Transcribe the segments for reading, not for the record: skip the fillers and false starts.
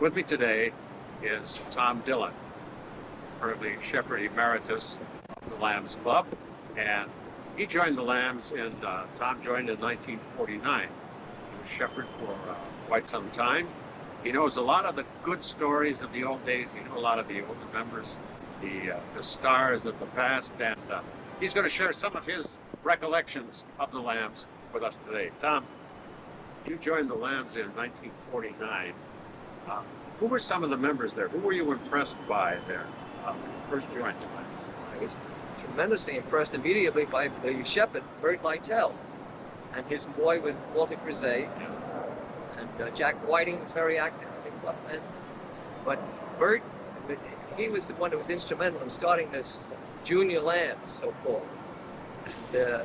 With me today is Tom Dillon, currently Shepherd Emeritus of the Lambs Club, and he joined the Lambs Tom joined in 1949. He was Shepherd for quite some time. He knows a lot of the good stories of the old days. He knew a lot of the older members, the stars of the past, and he's going to share some of his recollections of the Lambs with us today. Tom, you joined the Lambs in 1949. Who were some of the members there? Who were you impressed by there when you first joined the Lambs? I was tremendously impressed immediately by the shepherd, Bert Lytell, and his boy was Walter Grisey, and Jack Whiting was very active in the club then. But Bert, he was the one that was instrumental in starting this junior Lambs, so-called. In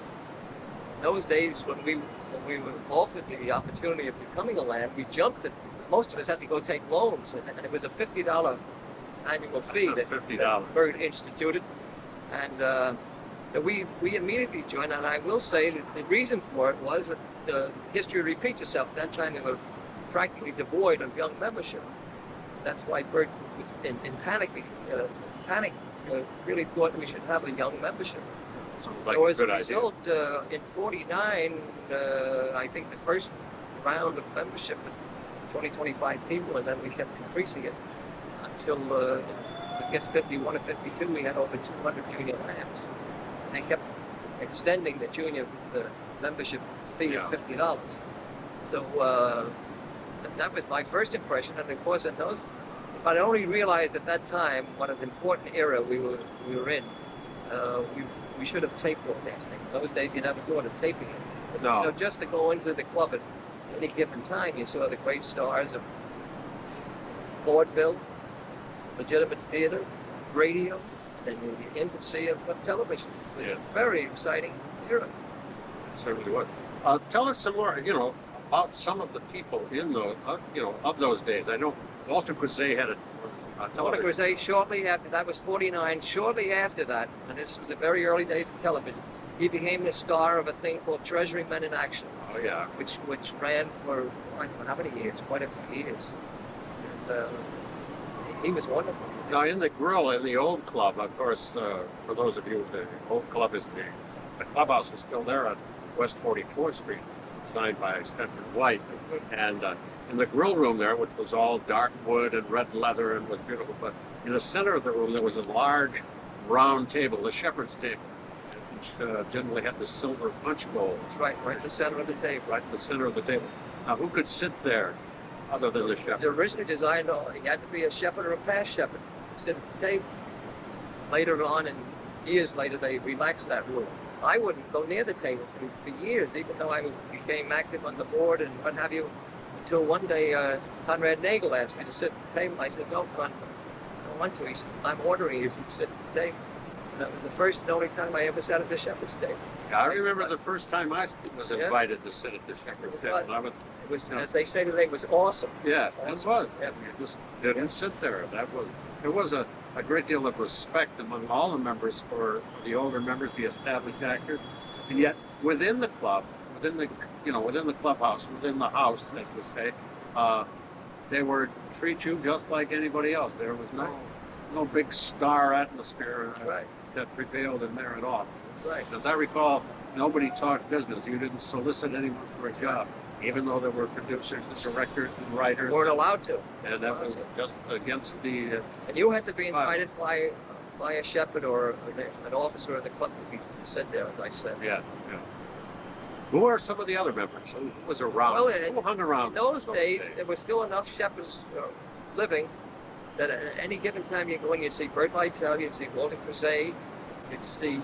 those days, when we were offered the opportunity of becoming a Lamb, we jumped at. Most of us had to go take loans, and it was a $50 annual fee that Bert instituted. And so we immediately joined, and I will say that the reason for it was that the history repeats itself. At that time, they were practically devoid of young membership. That's why Bert, in panic, really thought we should have a young membership. So as a result, in '49, I think the first round of membership was 25 people, and then we kept increasing it until I guess 51 or 52 we had over 200 junior Lambs, and they kept extending the junior membership fee of $50. So that was my first impression, and of course if I'd only realized at that time what an important era we were in, we should have taped all these things. In those days you never thought of taping it. But, no. You know, just to go into the club at any given time, you saw the great stars of vaudeville, legitimate theater, radio, and the infancy of television. It was a very exciting era. It certainly was. Tell us some more, about some of the people in those, of those days. I know Walter Grisey had a Walter Grisey, shortly after that was '49. Shortly after that, and this was the very early days of television, he became the star of a thing called Treasury Men in Action. Oh yeah. Which ran for how many years? Quite a few years. And he was wonderful. Now in the grill in the old club, of course, for those of you, the old club is the clubhouse is still there on West 44th Street, designed by Stanford White, and in the grill room there, which was all dark wood and red leather and was beautiful, but in the center of the room there was a large round table, the shepherd's table, which generally had the silver punch bowl. That's right in the center of the table. Right in the center of the table. Now, who could sit there other than the shepherd? It was originally designed, you had to be a shepherd or a past shepherd to sit at the table. Later on, and years later, they relaxed that rule. I wouldn't go near the table for years, even though I became active on the board and what have you, until one day Conrad Nagel asked me to sit at the table. I said, no, Con, I don't want to. He said, I'm ordering you to sit at the table. That was the first and only time I ever sat at the shepherd's table. Yeah, I remember the first time I was invited to sit at the shepherd's table. It was, as they say today, it was awesome. Yeah, awesome. It was. Yeah. You just didn't sit there. There was a great deal of respect among all the members for the older members, the established actors, and yet within the club, within the clubhouse, within the house, as we say, they were treat you just like anybody else. There was no big star atmosphere that prevailed in there at all. Right. As I recall, nobody talked business. You didn't solicit anyone for a job, even though there were producers and directors and writers. You weren't allowed to. And that was just against the... and you had to be invited by a shepherd or an officer of the club to sit there, as I said. Yeah. Who are some of the other members? Who was around? Well, who hung around? In those days, there were still enough shepherds living that at any given time you go in, you'd see Bert Lytell, you'd see Walter Grisey, you'd see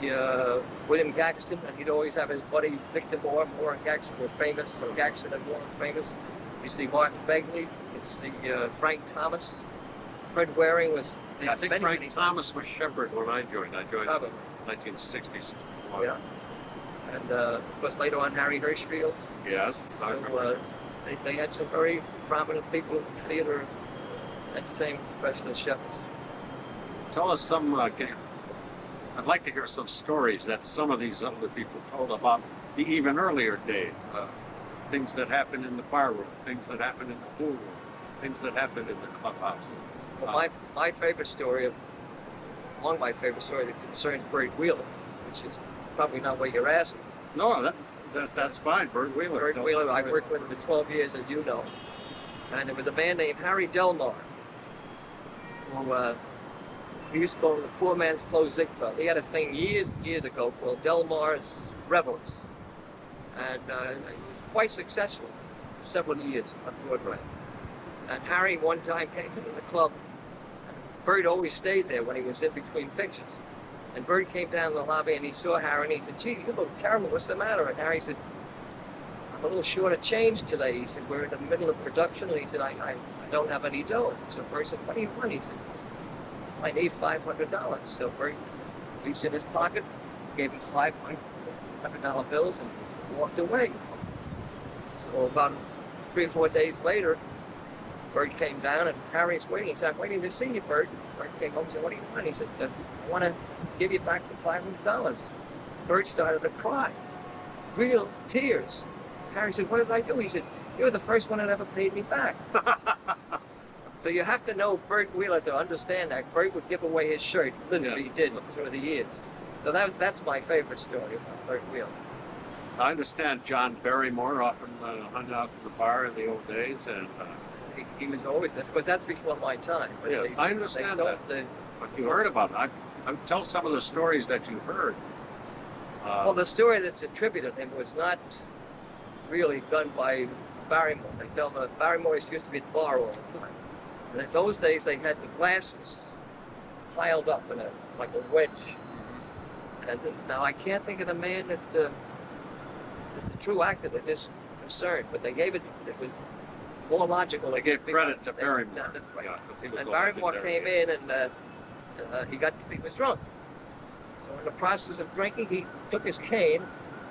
William Gaxton, and he'd always have his buddy Victor Moore. Moore and Gaxton were famous, or Gaxton and Moore were famous. You'd see Martin Begley, you'd see Frank Thomas. Fred Waring was... I think Frank Thomas was shepherd when I joined. I joined in the 1960s. Yeah. And of course later on Harry Hirschfield. Yes. So, they had some very prominent people in theater, entertainment professional shepherds. Tell us some, I'd like to hear some stories that some of these other people told about the even earlier days. Things that happened in the bar room, things that happened in the pool room, things that happened in the clubhouse. Well, my favorite story, among my favorite stories, that concerned Bert Wheeler, which is probably not what you're asking. No, that's fine. Bert Wheeler. Bert Wheeler, I worked with him for 12 years, as you know. And there was a man named Harry Delmar, who we used to call him the poor man's Flo Ziegfeld. He had a thing years and years ago called Delmar's Revels. And he was quite successful, several years on Broadway. And Harry one time came into the club. Bert always stayed there when he was in between pictures. And Bert came down the lobby and he saw Harry and he said, "Gee, you look terrible, what's the matter?" And Harry said, "I'm a little short of change today." He said, "We're in the middle of production." And he said, I don't have any dough. So Bert said, "What do you want?" He said, "I need $500. So Bert reached in his pocket, gave him $500 bills and walked away. So about 3 or 4 days later, Bert came down and Harry's waiting. He said, "I'm waiting to see you, Bert." Bert came home and said, "What do you want?" He said, "I want to give you back the $500. Bert started to cry, real tears. Harry said, "What did I do?" He said, "You're the first one that ever paid me back." So you have to know Bert Wheeler to understand that. Bert would give away his shirt, literally did through the years. So that's my favorite story about Bert Wheeler. I understand John Barrymore often hung out in the bar in the old days, and he was always, because that's before my time. But yes, I understand that. But you heard about it. I tell some of the stories that you heard. Well, the story that's attributed to him was not really done by Barrymore. They tell me Barrymore used to be at the bar all the time. And in those days, they had the glasses piled up in like a wedge. And now I can't think of the man that the true actor that is concerned, but they gave it was more logical. They gave credit to Barrymore. Right. Yeah, and Barrymore came in and he was drunk. So in the process of drinking, he took his cane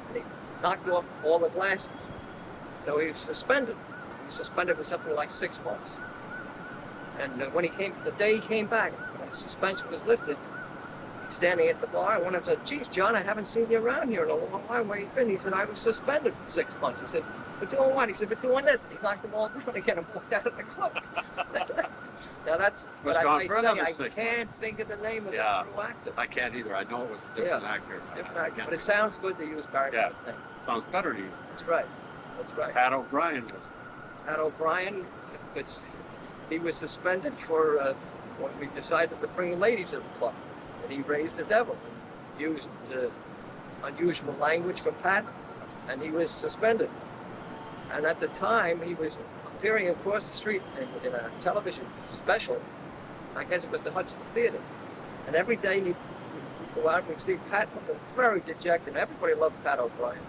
and he knocked off all the glasses. So he was suspended. He was suspended for something like 6 months. And the day he came back, when his suspension was lifted, he's standing at the bar. And one of them said, "Geez, John, I haven't seen you around here in a long while. Where you been?" He said, "I was suspended for 6 months." He said, "For doing what?" He said, "For doing this." He knocked them all down again and walked out of the club. Now that's, but I can't think of the name of the true actor. I can't either. I know it was a different actor. Different actor. But it sounds good to use Barrymore's name. Sounds better to you. That's right. That's right. Pat O'Brien. Pat O'Brien, he was suspended for when we decided to bring ladies to the club. And he raised the devil. Used unusual language from Pat, and he was suspended. And at the time, he was appearing across the street in a television special. I guess it was the Hudson Theater. And every day he'd go out and we'd see Pat looking very dejected. Everybody loved Pat O'Brien.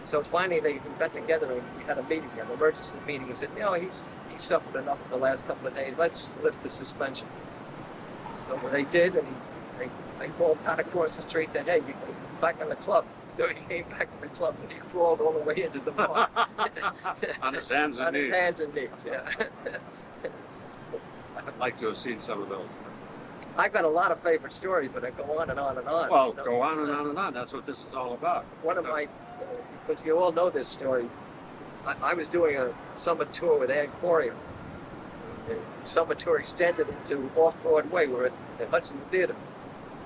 So finally they got together and we had a meeting, an emergency meeting, and said, "You know, he's suffered enough in the last couple of days. Let's lift the suspension." So they did, and they called Pat across the street and said, "Hey, you go back in the club." So he came back in the club and he crawled all the way into the bar. On his hands and knees. On his hands and knees, yeah. I'd like to have seen some of those. I've got a lot of favorite stories, but I go on and on and on. Well, you know? Go on and on and on. That's what this is all about. One of my, because you all know this story, I was doing a summer tour with Ann Coria. The summer tour extended into off-Broadway. We're at the Hudson Theater.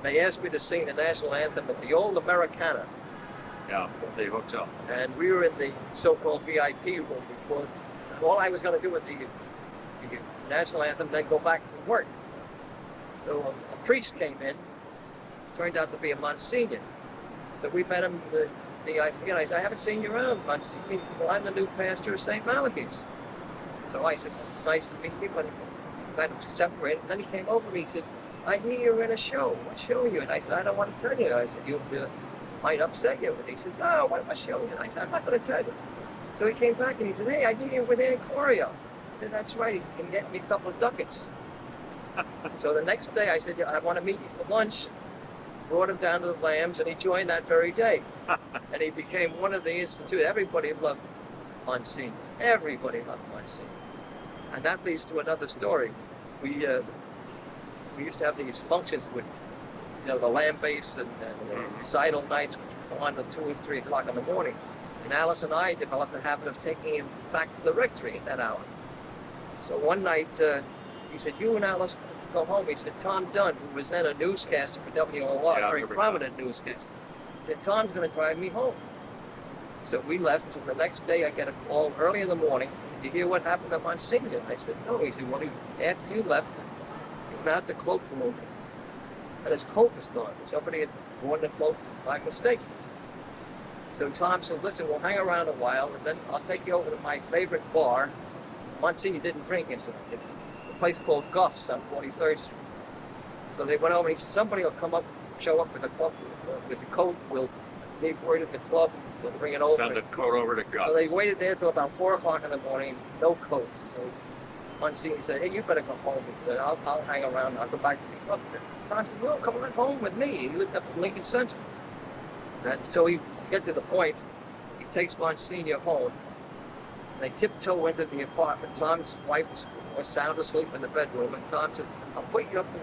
They asked me to sing the national anthem at the old Americana. Yeah, the hotel. And we were in the so-called VIP room before. And all I was going to do was the national anthem, then go back to work. So a priest came in, turned out to be a Monsignor. So we met him in the VIP, and I said, "I haven't seen you around, Monsignor." He said, "Well, I'm the new pastor of St. Malachy's." So I said, "Nice to meet you," and kind of separated. And then he came over to me, he said, "I hear you're in a show. What show are you in?" I said, "I don't want to tell you." I said, "You might upset you." And he said, "No, what show are you in?" I said, "I'm not going to tell you." So he came back and he said, "Hey, I hear you're with Ann Coria." I said, "That's right." He said, "Can you get me a couple of ducats?" So the next day I said, "I want to meet you for lunch." Brought him down to the Lambs, and he joined that very day. And he became one of the institute. Everybody loved Monsignor. Everybody loved Monsignor. And that leads to another story. We used to have these functions with, the Lamb Base and Seidel nights, which would go on at 2 or 3 o'clock in the morning. And Alice and I developed the habit of taking him back to the rectory at that hour. So one night, he said, you and I, let's go home. He said, Tom Dunn, who was then a newscaster for WOR, Yeah, a very prominent newscaster, he said, Tom's going to drive me home. So we left, and the next day I get a call early in the morning. Did you hear what happened to Monsignor? I said, no. He said, well, after you left, he went out the cloak room, and his coat was gone. Somebody had worn the cloak by mistake. So Tom said, listen, we'll hang around a while, and then I'll take you over to my favorite bar. Monsignor didn't drink, incidentally. A place called Guff's on 43rd Street. So they went over, and he said, somebody will come up, show up with a club, with the coat. We'll leave word at the club. We'll bring it over. Send the coat over to Guff's. So they waited there till about 4 o'clock in the morning, no coat. So Monsignor said, hey, you better go home. He said, I'll hang around. I'll go back to the club. Tom said, well, come on home with me. He lived up in Lincoln Center. And so he get to the point, he takes Monsignor home. They tiptoe into the apartment. Tom's wife was sound asleep in the bedroom, and Tom said, I'll put you up in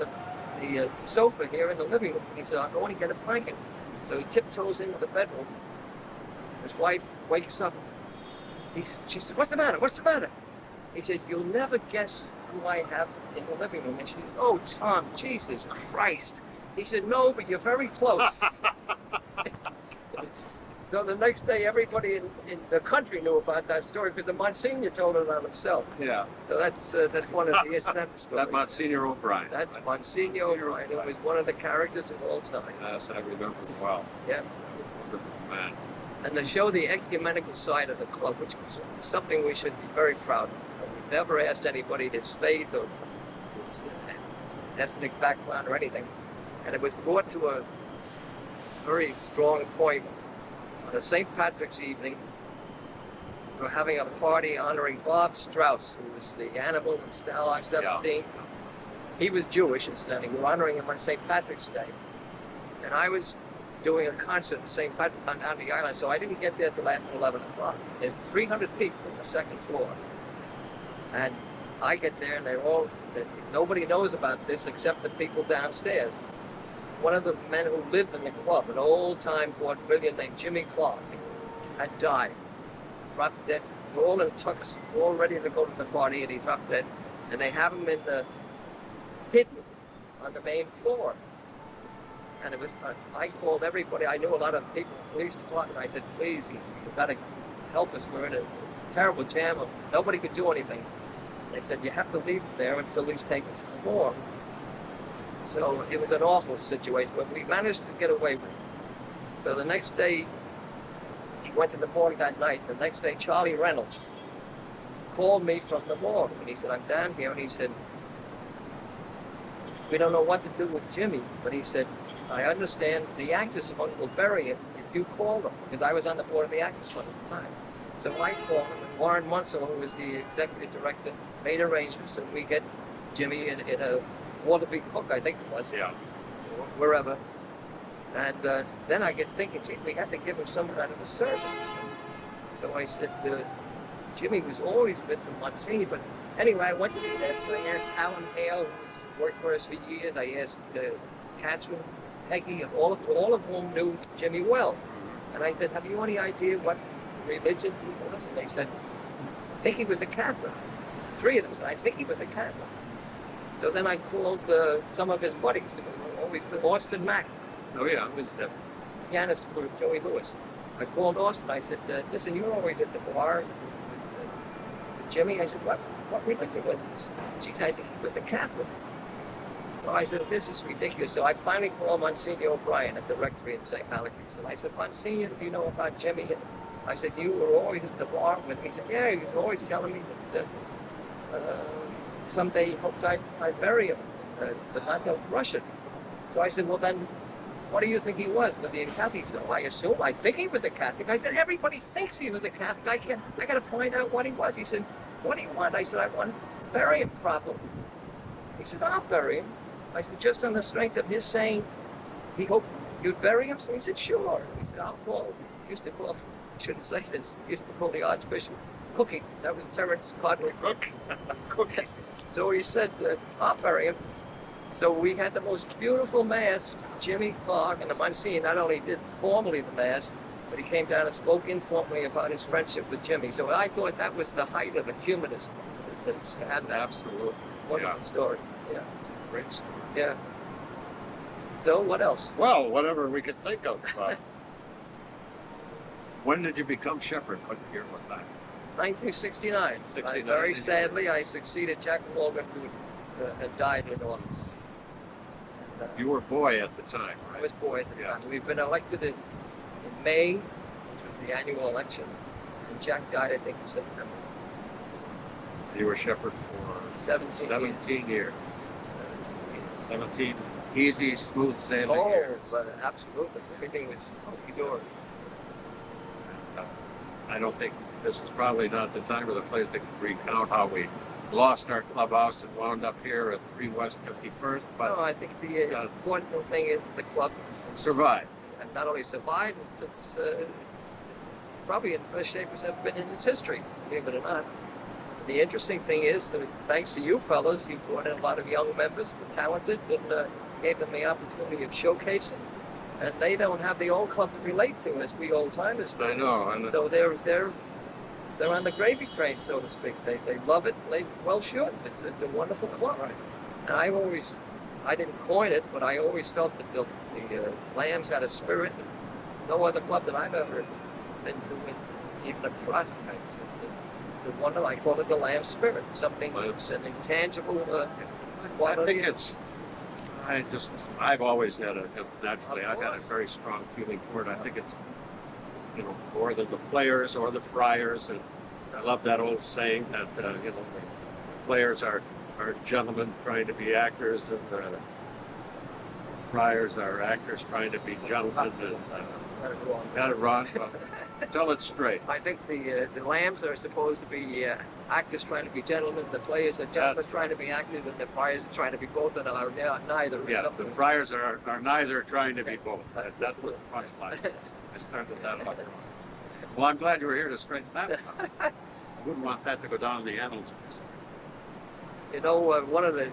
the sofa here in the living room. He said, I'll go and get a blanket. So he tiptoes into the bedroom. His wife wakes up. She said, what's the matter? What's the matter? He says, you'll never guess who I have in the living room. And she says, oh, Tom, Jesus Christ. He said, no, but you're very close. So the next day, everybody in the country knew about that story because the Monsignor told it on himself. Yeah. So that's one of the incidental stories. That Monsignor O'Brien. That's Monsignor O'Brien. It was one of the characters of all time. Yes, I remember him well. Yeah. Wonderful man. And to show the ecumenical side of the club, which was something we should be very proud of. We've never asked anybody his faith or his ethnic background or anything. And it was brought to a very strong point on a St. Patrick's evening. We were having a party honoring Bob Strauss, who was the animal in Stalag 17. Yeah. He was Jewish, incidentally. We were honoring him on St. Patrick's Day. And I was doing a concert at St. Patrick's on down the island, so I didn't get there till after 11 o'clock. There's 300 people on the second floor. And I get there, and nobody knows about this except the people downstairs. One of the men who lived in the club, an old-time vaudevillian named Jimmy Clark, had died, dropped dead. We're all in tux, all ready to go to the party, and he dropped dead. And they have him in the hidden on the main floor. And it was, I called everybody. I knew a lot of people in the police department. I said, please, you've got to help us. We're in a terrible jam. Nobody could do anything. They said, you have to leave him there until he's taken to the morgue. So it was an awful situation, but we managed to get away with it. So the next day, he went to the morgue that night. The next day, Charlie Reynolds called me from the morgue. And he said, I'm down here. And he said, we don't know what to do with Jimmy. But he said, I understand the Actors Fund will bury him if you call them. Because I was on the board of the Actors Fund at the time. So I called him, and Warren Munsell, who was the executive director, made arrangements, and we get Jimmy in a Waterbury Cook, I think it was. Yeah. Wherever. And then I get thinking, gee, we have to give him some kind of a service. So I said, Jimmy was always with Monsignor, but anyway, I went to these ads. I asked Alan Hale, who's worked for us for years. I asked Catherine, Peggy, all of whom knew Jimmy well. And I said, have you any idea what religion he was? And they said, I think he was a Catholic. 3 of them said, I think he was a Catholic. So then I called some of his buddies, always with Austin Mack. Oh yeah, who was the pianist for Joey Lewis. I called Austin. I said, listen, you're always at the bar with Jimmy. I said, what religion was this? She said, I think he was a Catholic. So I said, this is ridiculous. So I finally called Monsignor O'Brien at the rectory in St. Malachis. And I said, Monsignor, do you know about Jimmy? And I said, you were always at the bar with me. He said, yeah, he was always telling me that someday he hoped I'd bury him, but not to Russian. So I said, well then, what do you think he was? Was he a Catholic? He said, oh, I think he was a Catholic. I said, everybody thinks he was a Catholic. I got to find out what he was. He said, what do you want? I said, I want to bury him properly. He said, I'll bury him. I said, just on the strength of his saying he hoped you'd bury him? So he said, sure. He said, I'll call. He used to call, I shouldn't say this, he used to call the Archbishop Cookie. That was Terence Cardinal Cook. Cookie. So he said, I'll bury him. So we had the most beautiful mass. Jimmy Clark and the Monsignor not only did formally the mass, but he came down and spoke informally about his friendship with Jimmy. So I thought that was the height of ecumenism. that's had that Absolutely. wonderful story. Yeah. Great story. Yeah. So what else? Well, whatever we could think of. When did you become shepherd? What year was that? 1969. 69. Very sadly, I succeeded Jack Morgan, who had died in office. And, You were a boy at the time, I right? was boy at the Yeah. time. We've been elected in May, which was the annual election, and Jack died, I think, in September. You were shepherd for 17 17 years. 17 years. 17 easy, smooth sailing Oh, years. but absolutely. Everything was hunky-dory. I don't think this is probably not the time or the place to recount how we lost our clubhouse and wound up here at 3 West 51st, but No, I think the important thing is the club survived. and not only survived, it's probably in the best shape it's ever been in its history, believe it or not. The interesting thing is that thanks to you fellows, you brought in a lot of young members who were talented and gave them the opportunity of showcasing. And they don't have the old club to relate to as we old timers do. I know. And So they're on the gravy train, so to speak. They love it. They well should. It's a wonderful club. right. And I didn't coin it, but I always felt that the Lambs had a spirit that no other club that I've ever been to, even across. It's a wonder. I call it the Lamb spirit. Something that's an intangible I quality. think I've always had naturally, I've had a very strong feeling for it. I think it's, more than the players or the friars. And I love that old saying that, the players are gentlemen trying to be actors, and the friars are actors trying to be gentlemen. And got it wrong, but tell it straight. I think the Lambs are supposed to be actors trying to be gentlemen. The players are gentlemen trying to be actors, and the friars are trying to be both, and are neither. Yeah, the friars are neither trying to be both. That was the punchline. I started that off. Well, I'm glad you were here to straighten that out. I wouldn't want that to go down in the annals. One of the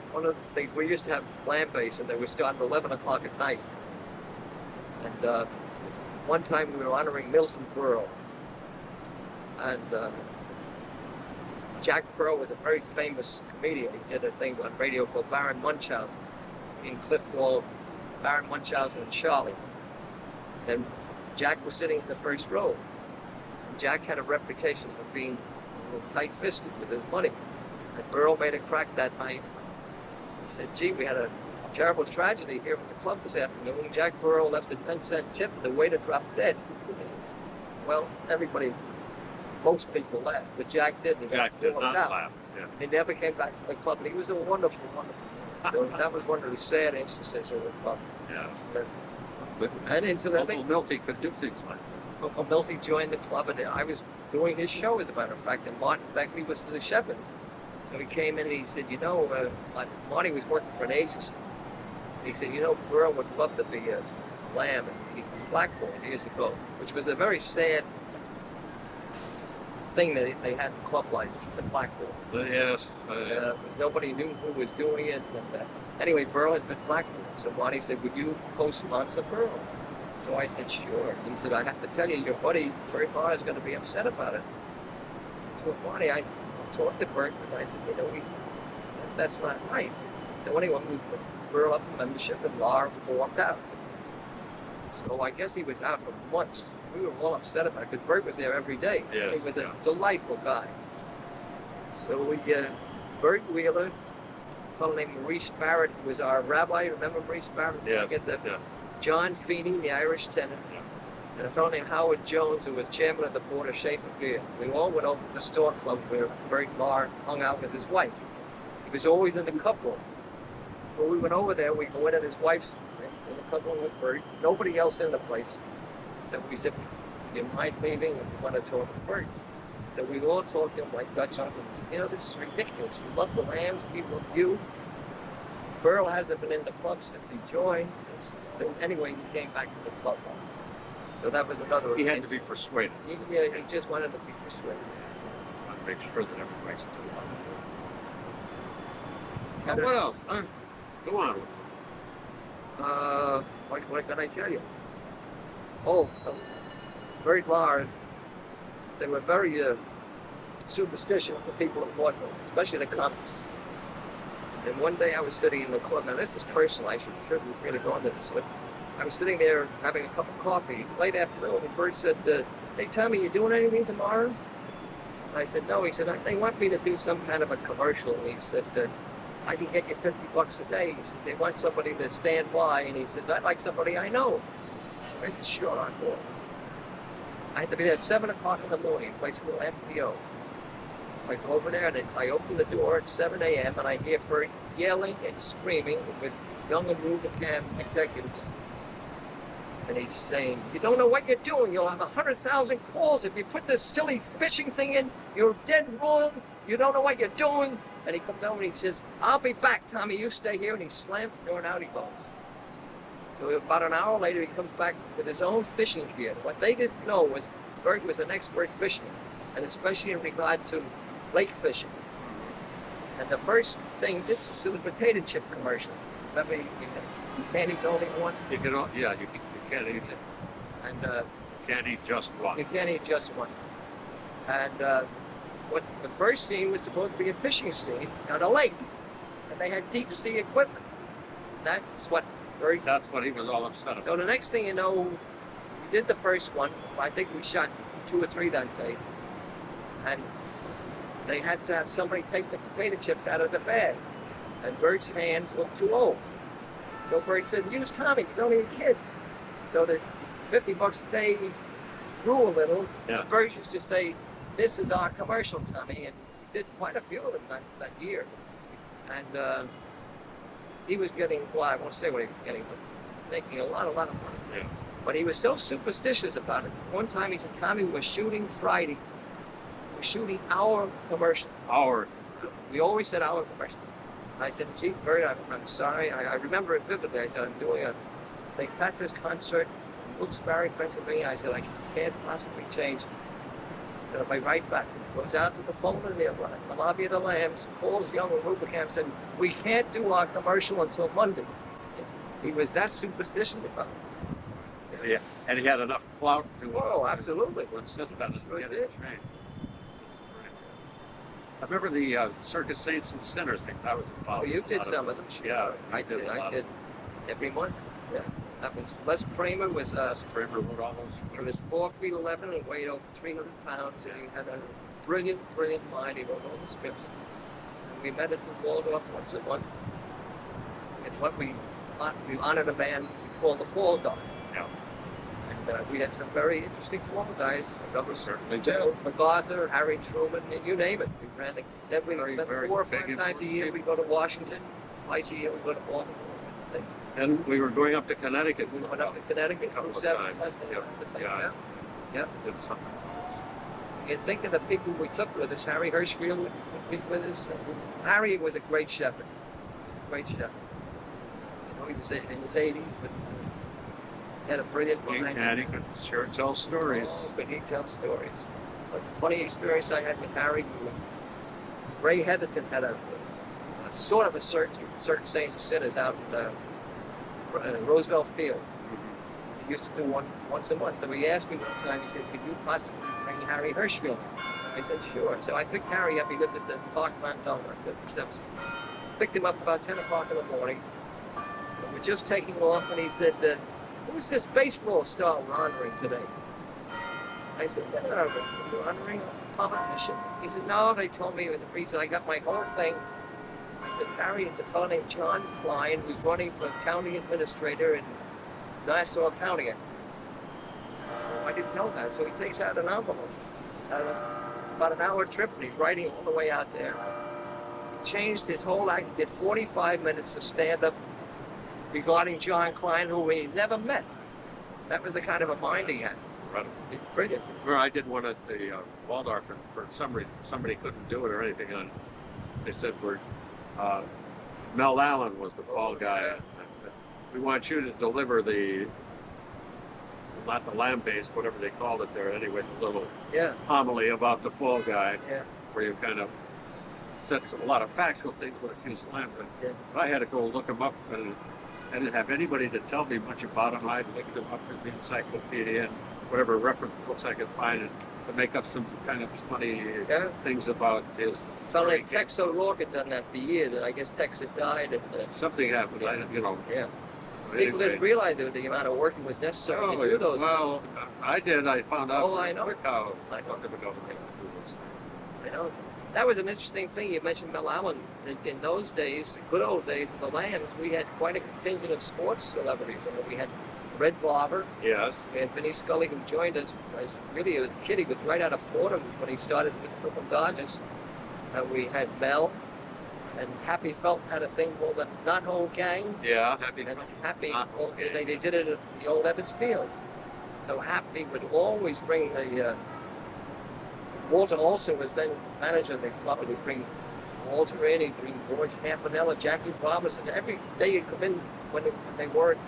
things, we used to have land base, and they were starting at 11 o'clock at night. And one time we were honoring Milton Berle, and Jack Berle was a very famous comedian. He did a thing on radio called Baron Munchausen in Cliff Wall, Baron Munchausen and Charlie. And Jack was sitting in the first row. And Jack had a reputation for being a little tight-fisted with his money. And Berle made a crack that night. He said, "Gee, we had a terrible tragedy here at the club this afternoon. Jack Berle left a 10-cent tip and the waiter dropped dead." Well, most people laughed, but Jack didn't. Jack did not laugh. Yeah. He never came back to the club, and he was a wonderful, wonderful. So that was one of the sad instances of the club. Yeah. And incidentally, Uncle Milty could do things like that. Uncle Milty joined the club, and I was doing his show, as a matter of fact, and Martin Beckley was the shepherd. So he came in and he said, Marty was working for an agency. He said, Berle would love to be a lamb, and he was blackballed years ago, which was a very sad thing that they had in club life, the blackball. Yes. Nobody knew who was doing it. And, anyway, Berle had been blackballed. So Marty said, "Would you co-sponsor Berle?" So I said, "Sure." He said, "I have to tell you, your buddy, Bert Barr, is going to be upset about it." So Marty, I talked to Bert, and I said, that's not right. So anyway, we put Berle up for membership, and Laura walked out. So I guess he was out for months. We were all upset about it because Bert was there every day. Yes, He was a delightful guy. So we, Bert Wheeler, a fellow named Maurice Barrett, who was our rabbi. Remember Maurice Barrett? Yeah. I guess that. John Feeney, the Irish tenor, and a fellow named Howard Jones, who was chairman of the board of Schaefer Beer. We all went over to the store club where Bert Barr hung out with his wife. He was always in the cup room. When we went over there, we went in his wife's in the cup room with Bert. Nobody else in the place. So we said, "You mind leaving? We want to talk to Bert." So we all talked to him like Dutch uncles. This is ridiculous. You love the Lambs, we love you. Berle hasn't been in the club since he joined. So anyway, he came back to the club. So that was another. He had to be persuaded. He just wanted to be persuaded. I want to make sure that everybody's still on. What else? Go on with it. What can I tell you? Oh, very large. They were very superstition for people in vaudeville, especially the comics. And one day I was sitting in the club. Now this is personal. I should really go into this. But I was sitting there having a cup of coffee late afternoon, and Bert said, "Hey Tommy, you doing anything tomorrow?" And I said, "No." He said, "They want me to do some kind of a commercial." And he said, "I can get you $50 a day." He said, "They want somebody to stand by." And he said, "I'd like somebody I know." I said, "Sure, I'm going." I had to be there at 7 o'clock in the morning, a place called MPO. I go over there and I open the door at 7 a.m. and I hear Bert yelling and screaming with young and Rubicam executives. And he's saying, "You don't know what you're doing. You'll have 100,000 calls if you put this silly fishing thing in. You're dead wrong. You don't know what you're doing." And he comes over and he says, "I'll be back, Tommy. You stay here." And he slams the door and out he goes. So about an hour later, he comes back with his own fishing gear. What they didn't know was Bert was an expert fisherman, and especially in regard to lake fishing. And the first thing, this was the potato chip commercial. Remember, you can't eat only one. You can, yeah, you can't eat it. And can't eat just one. you can't eat just one. And what the first scene was supposed to be a fishing scene on a lake, and they had deep sea equipment. That's what Bert. That's what he was all upset about. So the next thing you know, we did the first one. I think we shot 2 or 3 that day, and they had to have somebody take the potato chips out of the bag, and Bert's hands looked too old. So Bert said, "Use Tommy, he's only a kid." So the $50 a day grew a little. Yeah. Bert used to say, "This is our commercial, Tommy," and we did quite a few of them that year. And he was getting, well, I won't say what he was getting, but making a lot of money. Yeah. But he was so superstitious about it. One time he said, "Tommy, we're shooting Friday. We're shooting our commercial." Our. We always said our commercial. I said, "Gee, Bert, I'm sorry." I remember it vividly. I said, "I'm doing a St. Patrick's concert in Wilkes-Barre, Pennsylvania." I said, "I can't possibly change." So I'll be right back. Goes out to the phone in the lobby of the Lambs, calls Young and Rubicam, said, "We can't do our commercial until Monday." He was that superstitious about it. Yeah, and he had enough clout to. Oh, absolutely. Insist on it. Sure Get did. it trained. I remember the Circus Saints and Sinners thing. That was involved. Oh, you in a did lot of some of them. Yeah, I did. a lot I did every month. Yeah, that was Les Kramer was. Kramer wrote all those. He was 4'11" and weighed over 300 pounds, and he had a brilliant mind. He wrote all the scripts. And we met at the Waldorf once a month. It's what we honored a man we called the Fall Guy. Yeah. And we had some very interesting fall guys. Certainly did. MacArthur, Harry Truman, you name it. We ran every Very 4 or big 5 times a year. We go to Washington. Twice a year we go to Baltimore. And we were going up to Connecticut. We went up to Connecticut a couple of 7 times. times. Yeah. Yeah. Did something. You think of the people we took with us. Harry Hirschfield would be with us. Harry was a great shepherd. Great shepherd. You know, he was in his 80s, but he had a brilliant mind. And he could sure tell stories. Oh, but he tells stories. It's a funny experience I had with Harry. Ray Heatherton had a sort of a certain Saints and Sinners out in Roosevelt Field. He used to do one once a month. And he asked me one time, he said, "Could you possibly bring Harry Hirschfield?" I said, "Sure." So I picked Harry up. He lived at the Park Mandel on 57th. Picked him up about 10 o'clock in the morning. And we're just taking off, and he said, "Who's this baseball star we're honoring today?" I said, "No, we're honoring a politician." He said, "No, they told me it was a reason. I got my whole thing." I said, "Harry, it's a fellow named John Klein who's running for county administrator in Nassau County." I didn't know that, so he takes out an envelope. About an hour trip, and he's writing all the way out there. He changed his whole act. He did 45 minutes of stand-up regarding John Klein, who we never met. That was the kind of a mind he had. Right. It's brilliant. Well, I did one at the Waldorf, and for some reason, somebody couldn't do it or anything, and they said Mel Allen was the fall guy. Yeah. We want you to deliver not the lamb base, whatever they called it there, anyway, the little homily about the fall guy, where you kind of said a lot of factual things with a few slams. And I had to go look him up, and I didn't have anybody to tell me much about him. I looked him up in the encyclopedia and whatever reference books I could find, and to make up some kind of funny things about his. Felt like Tex O'Rourke had done that for years, and I guess Tex had died. And, something happened, yeah. you know. Yeah. Anyway. People didn't realize the amount of work was necessary to do those. Well, I did. I found out. Oh, I know. How difficult it is to do those. I know. That was an interesting thing. You mentioned Mel Allen. In those days, the good old days of the Lambs, we had quite a contingent of sports celebrities. We had Red Barber. Yes. We had Vinnie Scully, who joined us as really a kid. He was right out of Fordham when he started with the Brooklyn Dodgers. We had Mel, and Happy Felt had a thing called the Knot Hole Gang. Yeah, Happy. They did it at the old Ebbets Field. So Happy would always bring the. Walter Olson was then manager of the club, and he'd bring Walter in, he'd bring George Campanella, Jackie Robinson. Every day he'd come in when they weren't,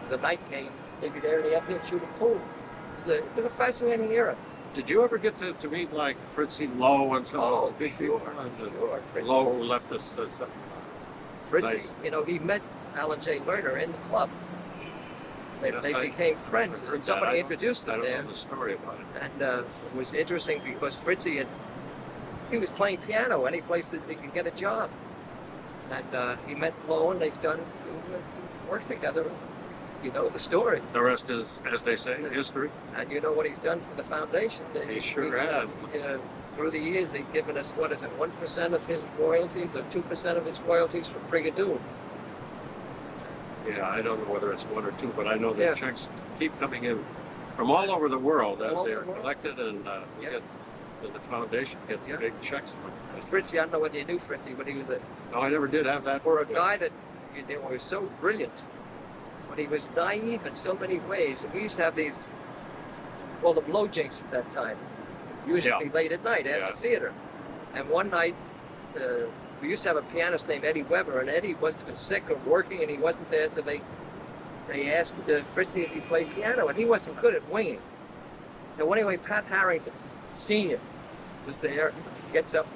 the night game, they'd be there in the afternoon shooting pool. It was a fascinating era. Did you ever get to meet like Fritzy Lowe and some of the big people? Sure. Lowe left us. Fritzy, nice. He met Alan J. Lerner in the club. They became friends, and somebody introduced them there. I don't know the story about it. And it was interesting because Fritzy he was playing piano any place that he could get a job. And he met Lowe, and they started to work together. You know the story. The rest is, as they say, history. And you know what he's done for the foundation. He sure has. Through the years, they've given us, 1% of his royalties or 2% of his royalties for Brigadoon. Yeah, I don't know whether it's 1 or 2, but I know the checks keep coming in from all over the world as they're collected, and the foundation gets big checks. Fritzy, I don't know whether you knew Fritzy, but he was No, I never did have that. For a guy that was so brilliant, but he was naive in so many ways. And we used to have these, called the blow jinks at that time, usually late at night at the theater. And one night, we used to have a pianist named Eddie Weber, and Eddie must have been sick or working, and he wasn't there, so they asked Fritzy if he played piano, and he wasn't good at winging. So anyway, Pat Harrington, Sr., was there, gets up.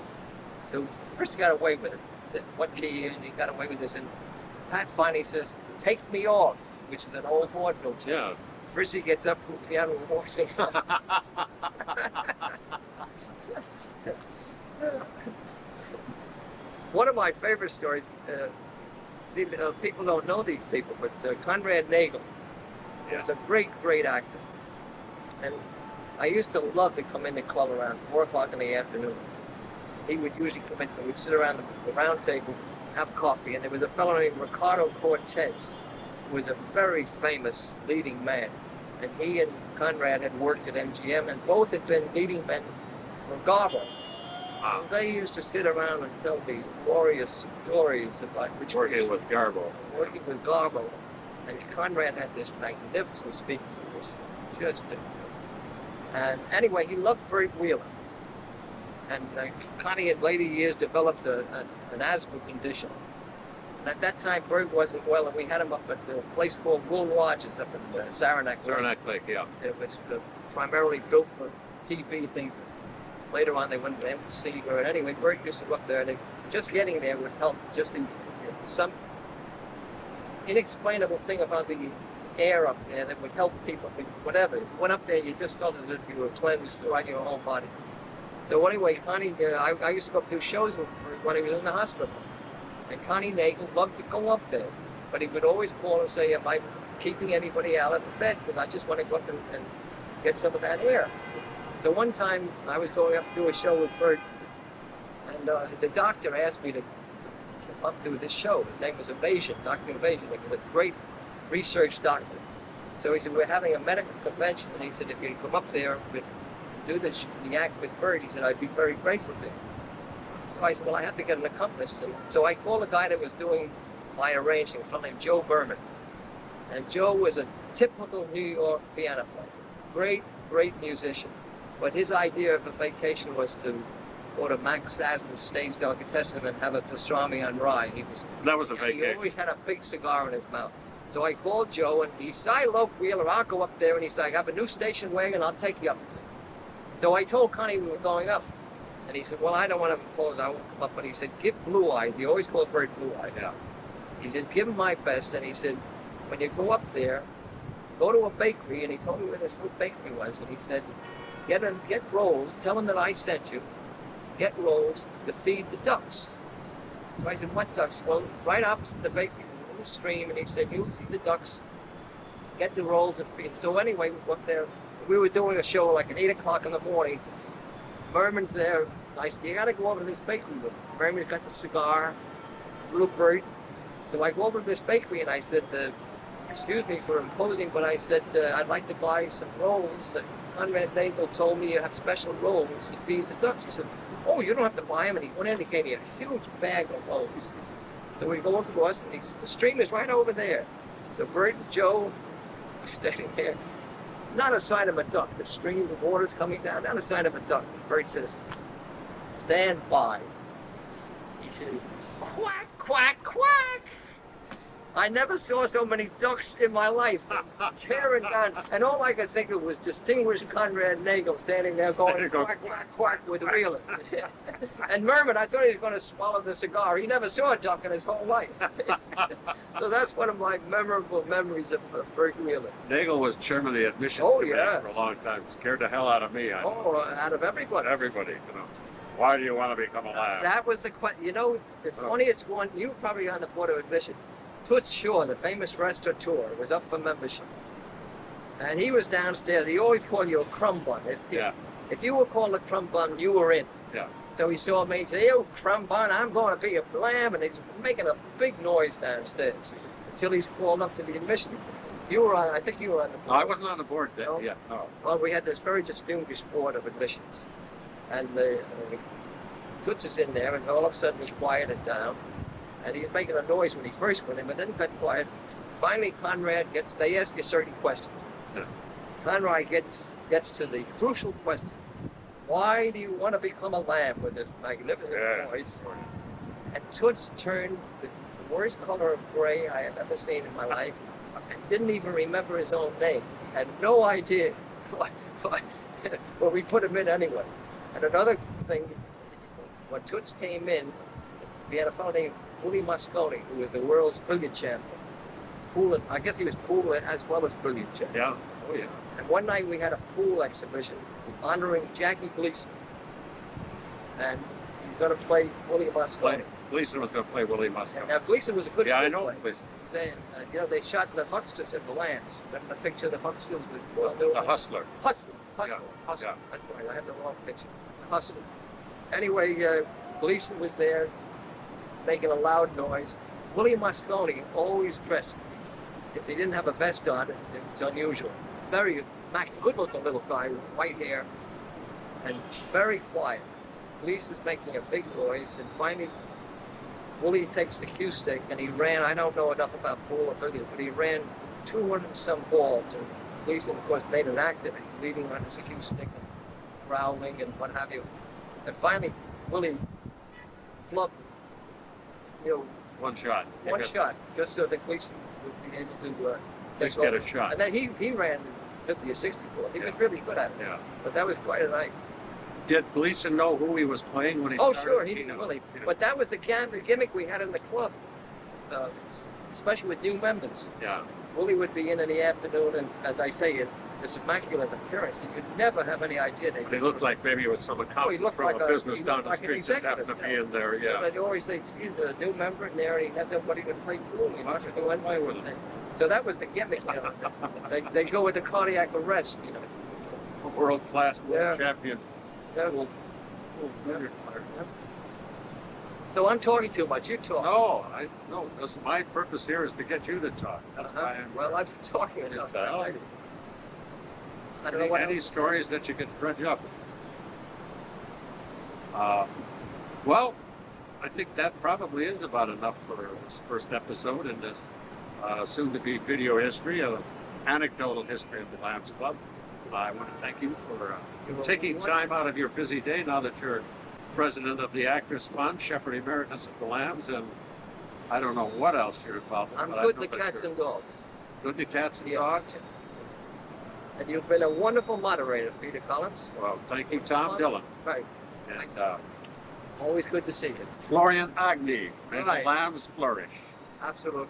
So Fritzy got away with it. What key, and he got away with this, and Pat finally says, "Take me off," which is an old vaudeville tune. Yeah. Fritzy gets up from the piano and walks in. One of my favorite stories, people don't know these people, but Conrad Nagel was a great, great actor. And I used to love to come in the club around 4 o'clock in the afternoon. He would usually come in, and we'd sit around the round table, have coffee, and there was a fellow named Ricardo Cortez, who was a very famous leading man. And he and Conrad had worked at MGM, and both had been leading men for Garbo. Wow. They used to sit around and tell these glorious stories about working with Garbo. Working with Garbo. And Conrad had this magnificent speaking voice. Just and anyway, he loved Bert Wheeler. And Connie in later years developed an asthma condition. And at that time, Bert wasn't well, and we had him up at a place called Will Rogers up in Saranac Lake. Saranac Lake, yeah. It was primarily built for TV things. Later on, they went to Embassy. Anyway, Bert used to go up there, and just getting there would help. Just some inexplainable thing about the air up there that would help people. Whatever. If you went up there, you just felt as if you were cleansed throughout your whole body. So anyway, Connie, I used to go up to shows with Bert when he was in the hospital. And Connie Nagel loved to go up there. But he would always call and say, "Am I keeping anybody out of the bed? Because I just want to go up and get some of that air." So one time, I was going up to do a show with Bert, and the doctor asked me to come up to this show. His name was Evasion, Dr. Evasion. He was a great research doctor. So he said, "We're having a medical convention," and he said, "If you come up there and do the act with Bert," he said, "I'd be very grateful to you." So I said, "Well, I have to get an accompanist." And so I called the guy that was doing my arranging, a fellow named Joe Berman. And Joe was a typical New York piano player. Great, great musician. But his idea of a vacation was to go to Max Sazman's Stage Delicatessen and have a pastrami on rye. That was a vacation. He always had a big cigar in his mouth. So I called Joe, and he said, "I love Wheeler, I'll go up there." And he said, "I have a new station wagon, I'll take you up." So I told Connie we were going up. And he said, "Well, I don't want to impose, I won't come up." But he said, "Give Blue Eyes." He always called Bert Blue Eyes. Yeah. He said, give him my best. And he said, when you go up there, go to a bakery. And he told me where this little bakery was. And he said, get rolls. Tell him that I sent you. Get rolls to feed the ducks. So I said, what ducks? Well, right opposite the bakery, there's a little stream. And he said, you feed the ducks. Get the rolls and feed them. So anyway, we went there. We were doing a show like at 8 o'clock in the morning. Merman's there. I said, you got to go over to this bakery with me. Merman's got the cigar, little bird. So I go over to this bakery and I said, excuse me for imposing, but I said, I'd like to buy some rolls. Conrad Nagel told me you have special rolls to feed the ducks. He said, oh, you don't have to buy them. And he went in and gave me a huge bag of rolls. So we go across and he said, the stream is right over there. So Bert and Joe are standing there. Not a sign of a duck. The stream, the water's coming down, not a sign of a duck. Bert says, stand by. He says, quack, quack, quack. I never saw so many ducks in my life. Tearing down. And all I could think of was distinguished Conrad Nagel standing there going quack, quack, quack with Wheeler. And Merman, I thought he was going to swallow the cigar. He never saw a duck in his whole life. So that's one of my memorable memories of Bert Wheeler. Nagel was chairman of the admissions committee for a long time. Scared the hell out of me. Out of everybody. Everybody, you know. Why do you want to become a lab? That was the question. You know, the funniest one, you were probably on the board of admissions. Toots Shaw, the famous restaurateur, was up for membership. And he was downstairs. He always called you a crumb bun. If you were called a crumb bun, you were in. Yeah. So he saw me and said, "You crumb bun, I'm going to be a lamb." And he's making a big noise downstairs until he's called up to the admission. You were on, I think you were on the board. No, I wasn't on the board then. No? Yeah. No. Well, we had this very distinguished board of admissions. And Toots is in there, and all of a sudden he quieted down. And he was making a noise when he first went in, but then he got quiet. Finally, Conrad they ask you certain questions. Yeah. Conrad gets to the crucial question. Why do you want to become a lamb with this magnificent voice? And Toots turned the worst color of gray I have ever seen in my life and didn't even remember his own name. Had no idea but we put him in anyway. And another thing, when Toots came in, we had a fellow named Willie Mosconi, who was the world's billiard champion. I guess he was pool as well as billiard champion. Yeah. Oh, yeah. And one night we had a pool exhibition honoring Jackie Gleason. And he was going to play Willie Mosconi. Gleason was going to play Willie Mosconi. Now, Gleason was a good player. I know Gleason. They shot the hucksters at the Lambs. Remember the picture of the hucksters with the Hustler. Hustler. Yeah. Hustler. That's right. I have the wrong picture. Hustler. Anyway, Gleason was there, making a loud noise. Willie Mosconi always dressed. If he didn't have a vest on, it was unusual. Very good-looking little guy with white hair, and very quiet. Gleason's making a big noise, and finally, Willie takes the cue stick, and he ran. I don't know enough about pool or billiards, but he ran 200 and some balls, and Gleason, of course, made an act of it, leading on his cue stick and growling and what have you. And finally, Willie flubbed, one shot. One shot, just so that Gleason would be able to just get a shot. And then he ran 50 or 60 balls. He was really good at it. Yeah. But that was quite a night. Did Gleason know who he was playing when he started? Oh, sure, he knew Willie. But that was the gimmick we had in the club, especially with new members. Yeah. Willie would be in the afternoon, and as I say, this immaculate appearance, and you'd never have any idea. He looked like maybe it was some accountant from a business down the street that happened to be in there. Yeah. They'd always say, he's a new member in there, and he had nobody to play pool. He must go and play with him. So that was the gimmick, They go with the cardiac arrest, A world-class world champion. Yeah. So I'm talking too much. You talk. No. My purpose here is to get you to talk. That's why Well, I've been talking enough. I don't know what any stories that you can dredge up? Well, I think that probably is about enough for this first episode in this soon-to-be video history of anecdotal history of the Lambs Club. I want to thank you for taking time out of your busy day now that you're president of the Actors Fund, Shepherd Emeritus of the Lambs, and I don't know what else you're involved in. I'm good to cats and dogs. Good to cats and dogs? Yes. And you've been a wonderful moderator, Peter Collins. Well, thank you, Tom Dillon. Right. And always good to see you. Florian Agni, may the Lambs flourish. Absolutely.